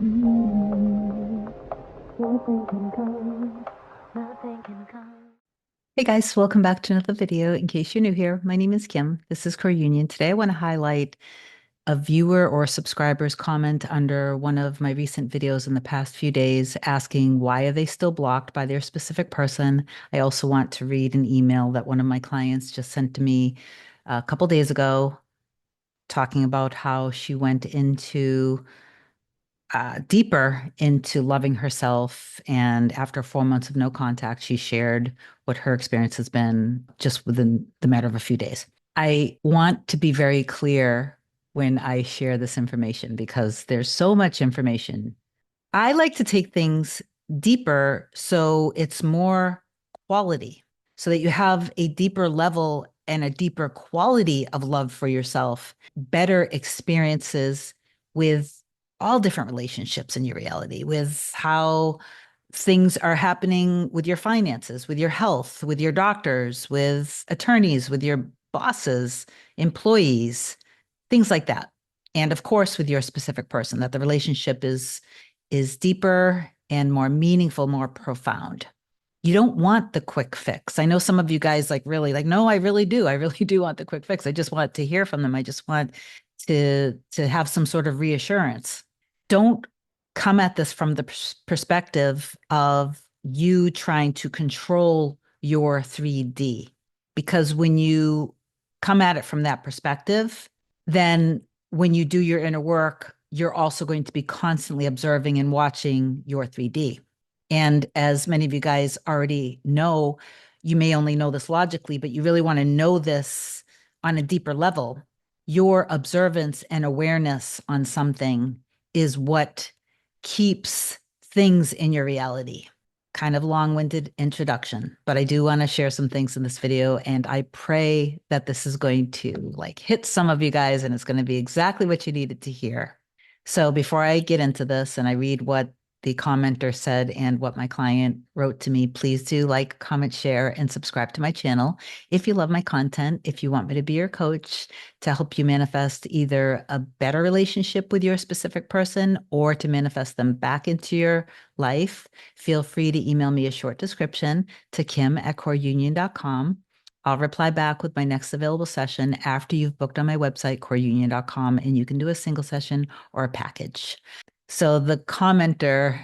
Mm, Nothing can come, nothing can come. Hey guys, welcome back to another video. In case you're new here, my name is Kim. This is Core Union. Today I want to highlight a viewer or subscriber's comment under one of my recent videos in the past few days asking why are they still blocked by their specific person. I also want to read an email that one of my clients just sent to me a couple days ago talking about how she went into deeper into loving herself. And after 4 months of no contact, she shared what her experience has been just within the matter of a few days. I want to be very clear when I share this information because there's so much information. I like to take things deeper so it's more quality, so that you have a deeper level and a deeper quality of love for yourself, better experiences with all different relationships in your reality, with how things are happening with your finances, with your health, with your doctors, with attorneys, with your bosses, employees, things like that. And of course, with your specific person, that the relationship is deeper and more meaningful, more profound. You don't want the quick fix. I know some of you guys like really like, no, I really do. I really do want the quick fix. I just want to hear from them. I just want to have some sort of reassurance. Don't come at this from the perspective of you trying to control your 3D. Because when you come at it from that perspective, then when you do your inner work, you're also going to be constantly observing and watching your 3D. And as many of you guys already know, you may only know this logically, but you really want to know this on a deeper level. Your observance and awareness on something is what keeps things in your reality. Kind of long-winded introduction, but I do want to share some things in this video, and I pray that this is going to like hit some of you guys and it's going to be exactly what you needed to hear. So before I get into this and I read what the commenter said and what my client wrote to me, please do like, comment, share, and subscribe to my channel. If you love my content, if you want me to be your coach to help you manifest either a better relationship with your specific person or to manifest them back into your life, feel free to email me a short description to kim@coreunion.com. I'll reply back with my next available session after you've booked on my website, coreunion.com, and you can do a single session or a package. So the commenter,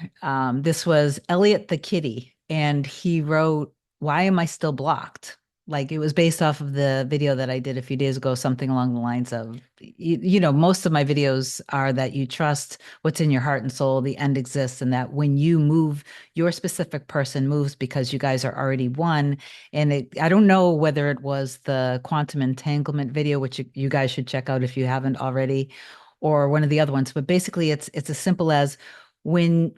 this was Elliot the kitty, and he wrote, "Why am I still blocked?" Like it was based off of the video that I did a few days ago, something along the lines of, most of my videos are that you trust what's in your heart and soul, the end exists, and that when you move, your specific person moves because you guys are already one. And I don't know whether it was the quantum entanglement video, which you guys should check out if you haven't already, or one of the other ones. But basically, it's as simple as when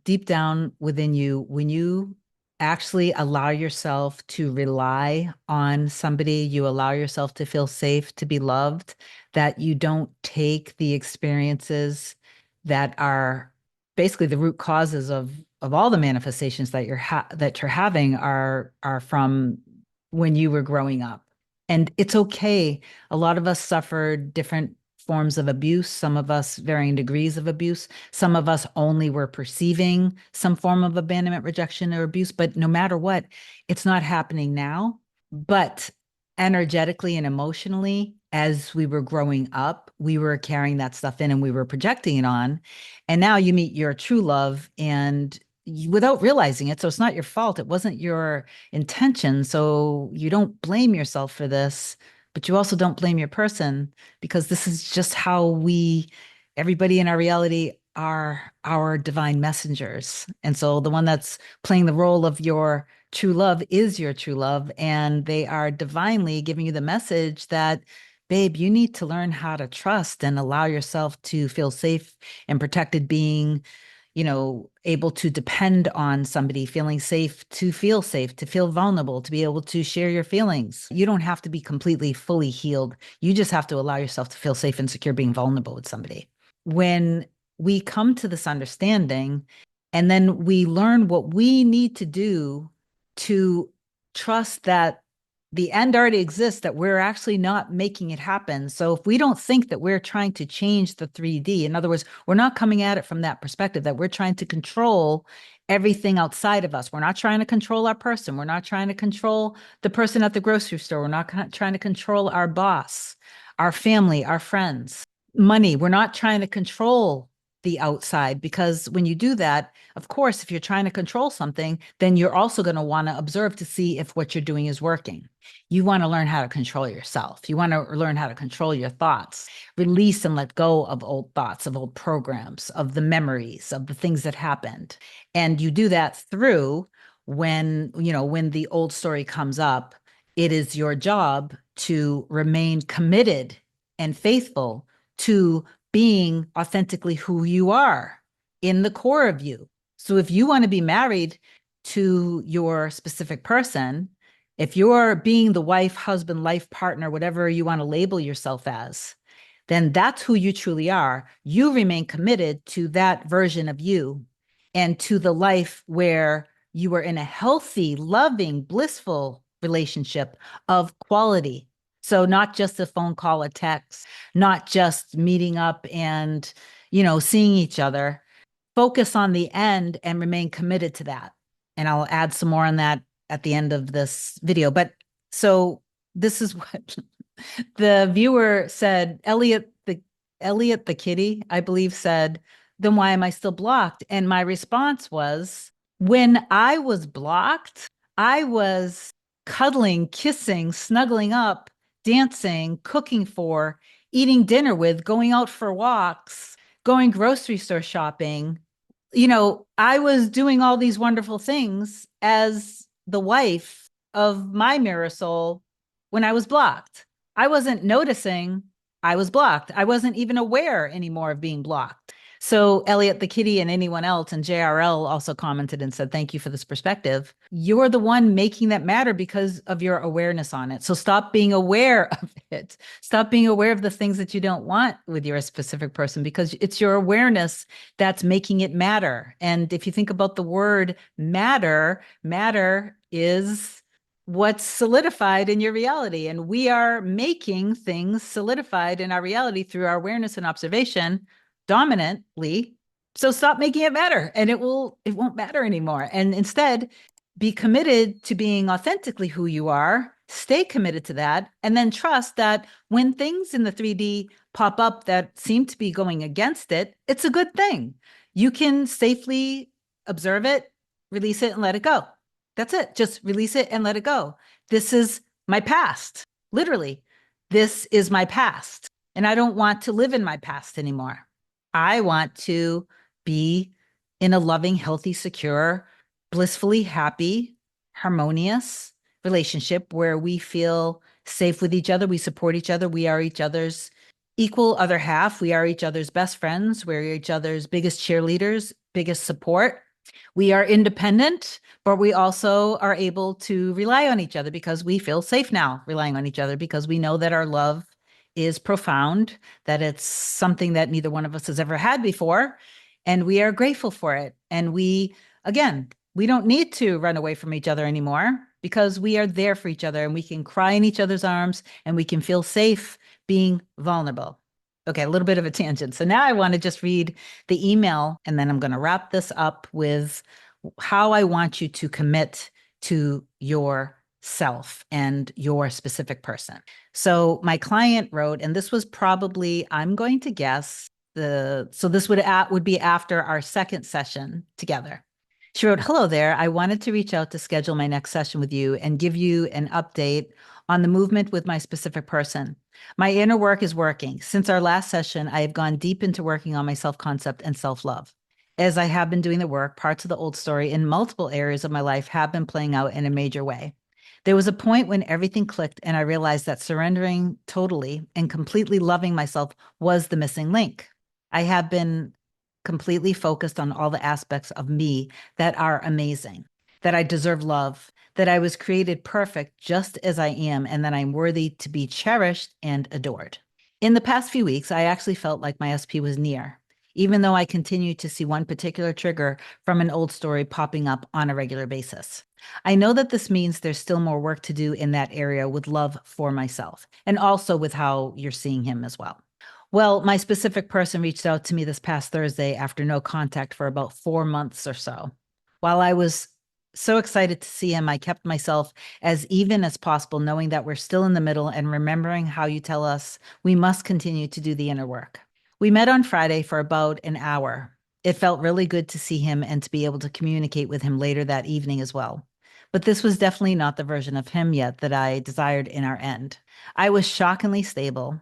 deep down within you, when you actually allow yourself to rely on somebody, you allow yourself to feel safe, to be loved, that you don't take the experiences that are basically the root causes of all the manifestations that that you're having are from when you were growing up. And it's okay. A lot of us suffered different forms of abuse, some of us varying degrees of abuse, some of us only were perceiving some form of abandonment, rejection, or abuse. But no matter what, it's not happening now. But energetically and emotionally, as we were growing up, we were carrying that stuff in and we were projecting it on. And now you meet your true love and without realizing it. So it's not your fault. It wasn't your intention. So you don't blame yourself for this, but you also don't blame your person because this is just how everybody in our reality are our divine messengers. And so the one that's playing the role of your true love is your true love. And they are divinely giving you the message that, babe, you need to learn how to trust and allow yourself to feel safe and protected, being able to depend on somebody, feeling safe, to feel vulnerable, to be able to share your feelings. You don't have to be completely, fully healed. You just have to allow yourself to feel safe and secure being vulnerable with somebody. When we come to this understanding and then we learn what we need to do to trust that the end already exists, that we're actually not making it happen. So if we don't think that we're trying to change the 3D, in other words, we're not coming at it from that perspective, that we're trying to control everything outside of us. We're not trying to control our person. We're not trying to control the person at the grocery store. We're not trying to control our boss, our family, our friends, money. We're not trying to control the outside, because when you do that, of course, if you're trying to control something, then you're also going to want to observe to see if what you're doing is working. You want to learn how to control yourself. You want to learn how to control your thoughts, release and let go of old thoughts, of old programs, of the memories, of the things that happened. And you do that through when the old story comes up, it is your job to remain committed and faithful to being authentically who you are in the core of you. So if you want to be married to your specific person, if you're being the wife, husband, life partner, whatever you want to label yourself as, then that's who you truly are. You remain committed to that version of you and to the life where you are in a healthy, loving, blissful relationship of quality. So not just a phone call, a text, not just meeting up and, seeing each other. Focus on the end and remain committed to that. And I'll add some more on that at the end of this video. But so this is what the viewer said. Elliot the kitty, I believe, said, then why am I still blocked? And my response was, when I was blocked, I was cuddling, kissing, snuggling up, dancing, cooking for, eating dinner with, going out for walks, going grocery store shopping. I was doing all these wonderful things as the wife of my mirror soul when I was blocked. I wasn't noticing I was blocked. I wasn't even aware anymore of being blocked. So Elliot the kitty and anyone else, and JRL also commented and said, thank you for this perspective. You're the one making that matter because of your awareness on it. So stop being aware of it. Stop being aware of the things that you don't want with your specific person, because it's your awareness that's making it matter. And if you think about the word matter, matter is what's solidified in your reality. And we are making things solidified in our reality through our awareness and observation dominantly. So stop making it matter, and it won't matter anymore. And instead, be committed to being authentically who you are, stay committed to that, and then trust that when things in the 3D pop up that seem to be going against it, it's a good thing. You can safely observe it, release it, and let it go. That's it. Just release it and let it go. This is my past. Literally, this is my past. And I don't want to live in my past anymore. I want to be in a loving, healthy, secure, blissfully happy, harmonious relationship where we feel safe with each other. We support each other. We are each other's equal other half. We are each other's best friends. We're each other's biggest cheerleaders, biggest support. We are independent, but we also are able to rely on each other because we feel safe now relying on each other, because we know that our love is profound, that it's something that neither one of us has ever had before, and we are grateful for it. And we don't need to run away from each other anymore, because we are there for each other, and we can cry in each other's arms, and we can feel safe being vulnerable. Okay, a little bit of a tangent. So now I want to just read the email, and then I'm going to wrap this up with how I want you to commit to yourself and your specific person. So my client wrote, and this was probably, I'm going to guess, so this would be after our second session together. She wrote, hello there. I wanted to reach out to schedule my next session with you and give you an update on the movement with my specific person. My inner work is working. Since our last session, I have gone deep into working on my self-concept and self-love. As I have been doing the work, parts of the old story in multiple areas of my life have been playing out in a major way. There was a point when everything clicked, and I realized that surrendering totally and completely loving myself was the missing link. I have been completely focused on all the aspects of me that are amazing, that I deserve love, that I was created perfect just as I am, and that I'm worthy to be cherished and adored. In the past few weeks, I actually felt like my SP was near. even though I continue to see one particular trigger from an old story popping up on a regular basis. I know that this means there's still more work to do in that area with love for myself and also with how you're seeing him as well. Well, my specific person reached out to me this past Thursday after no contact for about 4 months or so. While I was so excited to see him, I kept myself as even as possible, knowing that we're still in the middle and remembering how you tell us we must continue to do the inner work. We met on Friday for about an hour. It felt really good to see him and to be able to communicate with him later that evening as well. But this was definitely not the version of him yet that I desired in our end. I was shockingly stable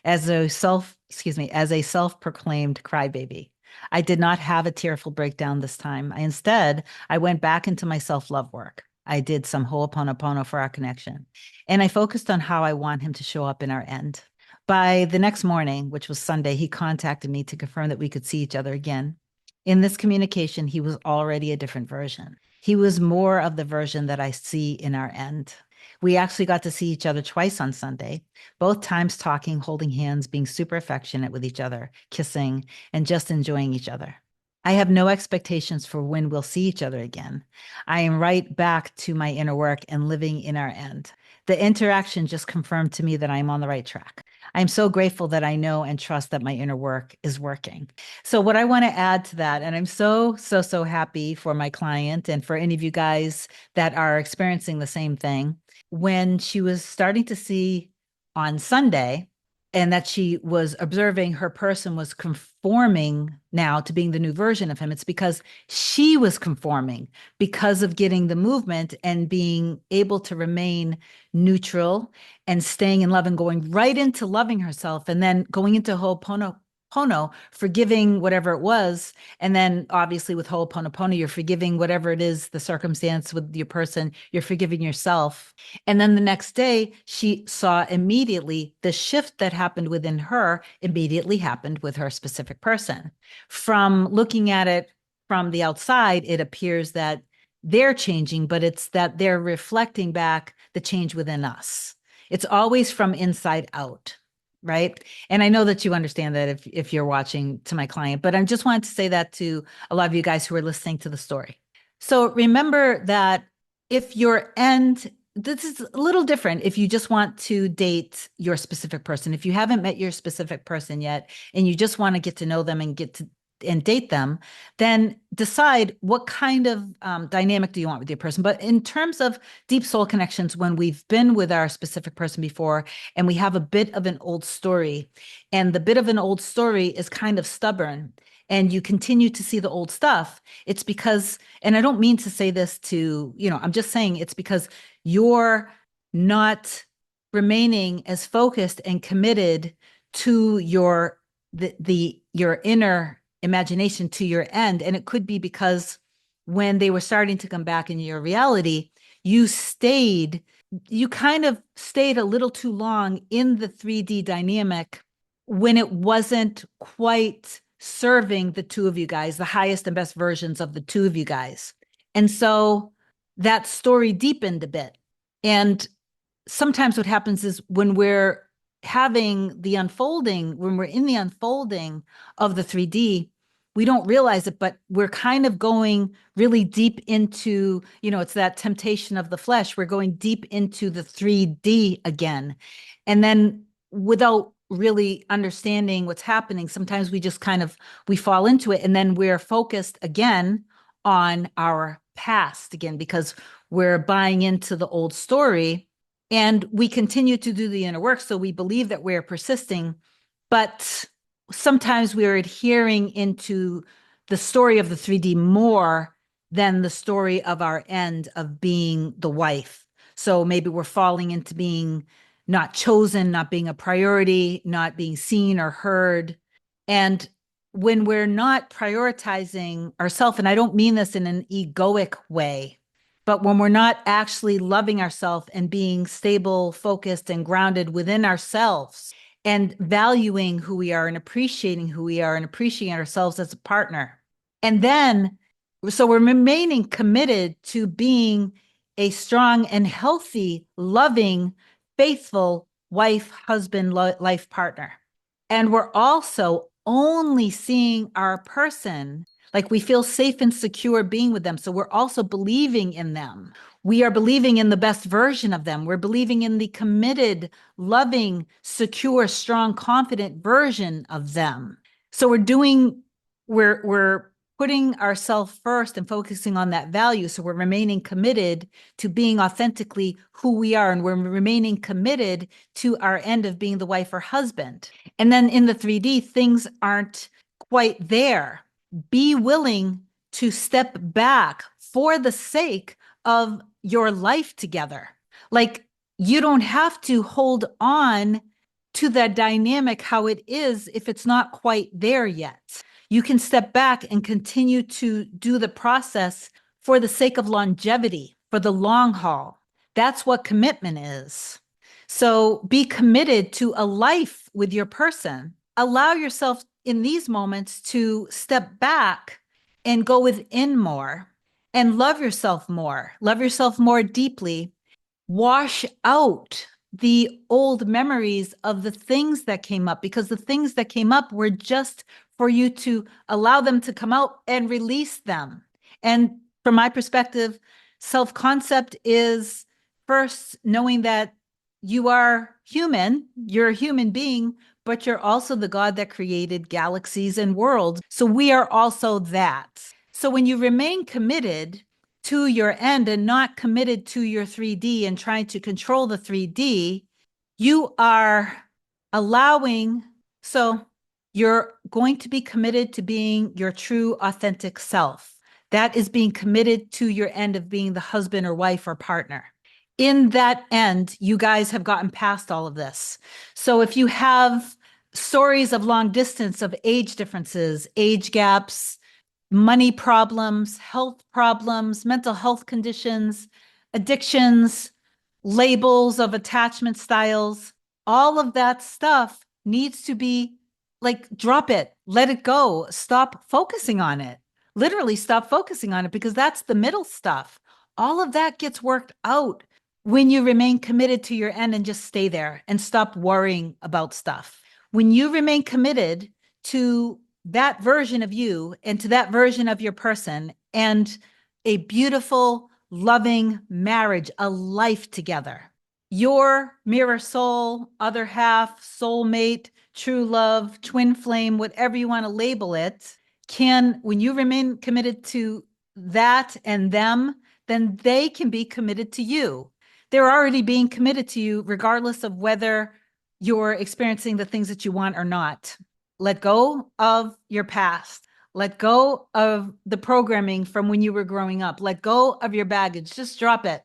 as a self-proclaimed crybaby. I did not have a tearful breakdown this time. I went back into my self-love work. I did some ho'oponopono for our connection, and I focused on how I want him to show up in our end. By the next morning, which was Sunday, he contacted me to confirm that we could see each other again. In this communication, he was already a different version. He was more of the version that I see in our end. We actually got to see each other twice on Sunday, both times talking, holding hands, being super affectionate with each other, kissing, and just enjoying each other. I have no expectations for when we'll see each other again. I am right back to my inner work and living in our end. The interaction just confirmed to me that I'm on the right track. I'm so grateful that I know and trust that my inner work is working. So, what I want to add to that, and I'm so happy for my client and for any of you guys that are experiencing the same thing, when she was starting to see on Sunday, and that she was observing her person was conforming now to being the new version of him, it's because she was conforming because of getting the movement and being able to remain neutral and staying in love and going right into loving herself and then going into Ho'oponopono, forgiving whatever it was. And then obviously with Ho'oponopono, you're forgiving whatever it is, the circumstance with your person, you're forgiving yourself. And then the next day, she saw immediately the shift that happened within her immediately happened with her specific person. From looking at it from the outside, it appears that they're changing, but it's that they're reflecting back the change within us. It's always from inside out, right? And I know that you understand that if you're watching to my client, but I just wanted to say that to a lot of you guys who are listening to the story. So remember that if your end, this is a little different if you just want to date your specific person. If you haven't met your specific person yet and you just want to get to know them and date them, then decide what kind of dynamic do you want with your person. But in terms of deep soul connections, when we've been with our specific person before and we have a bit of an old story, and the bit of an old story is kind of stubborn, and you continue to see the old stuff, it's because, and I don't mean to say this to, I'm just saying it's because you're not remaining as focused and committed to your inner imagination, to your end. And it could be because when they were starting to come back in your reality, you kind of stayed a little too long in the 3D dynamic when it wasn't quite serving the two of you guys, the highest and best versions of the two of you guys. And so that story deepened a bit. And sometimes what happens is when we're having the unfolding, when we're in the unfolding of the 3D, we don't realize it, but we're kind of going really deep into, it's that temptation of the flesh. We're going deep into the 3D again. And then without really understanding what's happening, sometimes we fall into it, and then we're focused again on our past again because we're buying into the old story. And we continue to do the inner work. So we believe that we're persisting, but sometimes we're adhering into the story of the 3D more than the story of our end of being the wife. So maybe we're falling into being not chosen, not being a priority, not being seen or heard. And when we're not prioritizing ourselves, and I don't mean this in an egoic way, but when we're not actually loving ourselves and being stable, focused, and grounded within ourselves and valuing who we are and appreciating who we are and appreciating ourselves as a partner. And then, so we're remaining committed to being a strong and healthy, loving, faithful wife, husband, life partner. And we're also only seeing our person, like we feel safe and secure being with them. So we're also believing in them. We are believing in the best version of them. We're believing in the committed, loving, secure, strong, confident version of them. So we're putting ourselves first and focusing on that value. So we're remaining committed to being authentically who we are. And we're remaining committed to our end of being the wife or husband. And then in the 3D, things aren't quite there. Be willing to step back for the sake of your life together. Like, you don't have to hold on to that dynamic how it is if it's not quite there yet. You can step back and continue to do the process for the sake of longevity, for the long haul. That's what commitment is. So be committed to a life with your person. Allow yourself in these moments to step back and go within more and love yourself more deeply. Wash out the old memories of the things that came up, because the things that came up were just for you to allow them to come out and release them. And from my perspective, self-concept is first knowing that you are human, you're a human being, but you're also the God that created galaxies and worlds. So we are also that. So when you remain committed to your end and not committed to your 3D and trying to control the 3D, you are allowing, so you're going to be committed to being your true, authentic self. That is being committed to your end of being the husband or wife or partner. In that end, you guys have gotten past all of this. So if you have stories of long distance, of age differences, age gaps, money problems, health problems, mental health conditions, addictions, labels of attachment styles, all of that stuff needs to be like, drop it, let it go, stop focusing on it. Literally stop focusing on it, because that's the middle stuff. All of that gets worked out when you remain committed to your end and just stay there and stop worrying about stuff. When you remain committed to that version of you and to that version of your person and a beautiful, loving marriage, a life together, your mirror soul, other half, soulmate, true love, twin flame, whatever you want to label it, can, when you remain committed to that and them, then they can be committed to you. They're already being committed to you, regardless of whether you're experiencing the things that you want or not. Let go of your past. Let go of the programming from when you were growing up. Let go of your baggage. Just drop it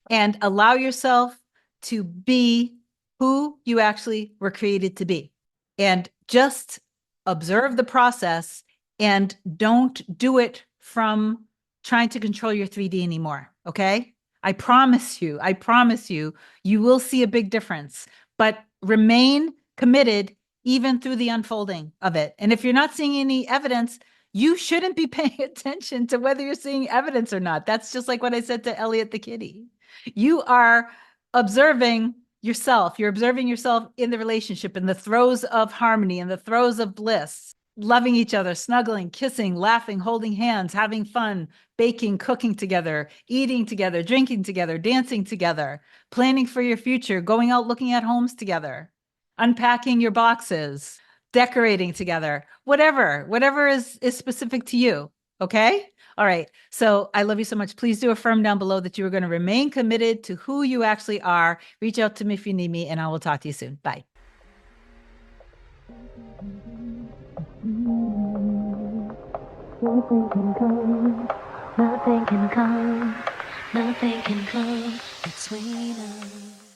and allow yourself to be who you actually were created to be. And just observe the process and don't do it from trying to control your 3D anymore. Okay? I promise you, you will see a big difference, but remain committed even through the unfolding of it. And if you're not seeing any evidence, you shouldn't be paying attention to whether you're seeing evidence or not. That's just like what I said to Elliot the kitty. You are observing yourself. You're observing yourself in the relationship, in the throes of harmony, in the throes of bliss, loving each other, snuggling, kissing, laughing, holding hands, having fun, baking, cooking together, eating together, drinking together, dancing together, planning for your future, going out looking at homes together, unpacking your boxes, decorating together, whatever is specific to you. Okay? All right. So I love you so much. Please do affirm down below that you are going to remain committed to who you actually are. Reach out to me if you need me, and I will talk to you soon. Bye. Nothing can come, nothing can come, nothing can come between us.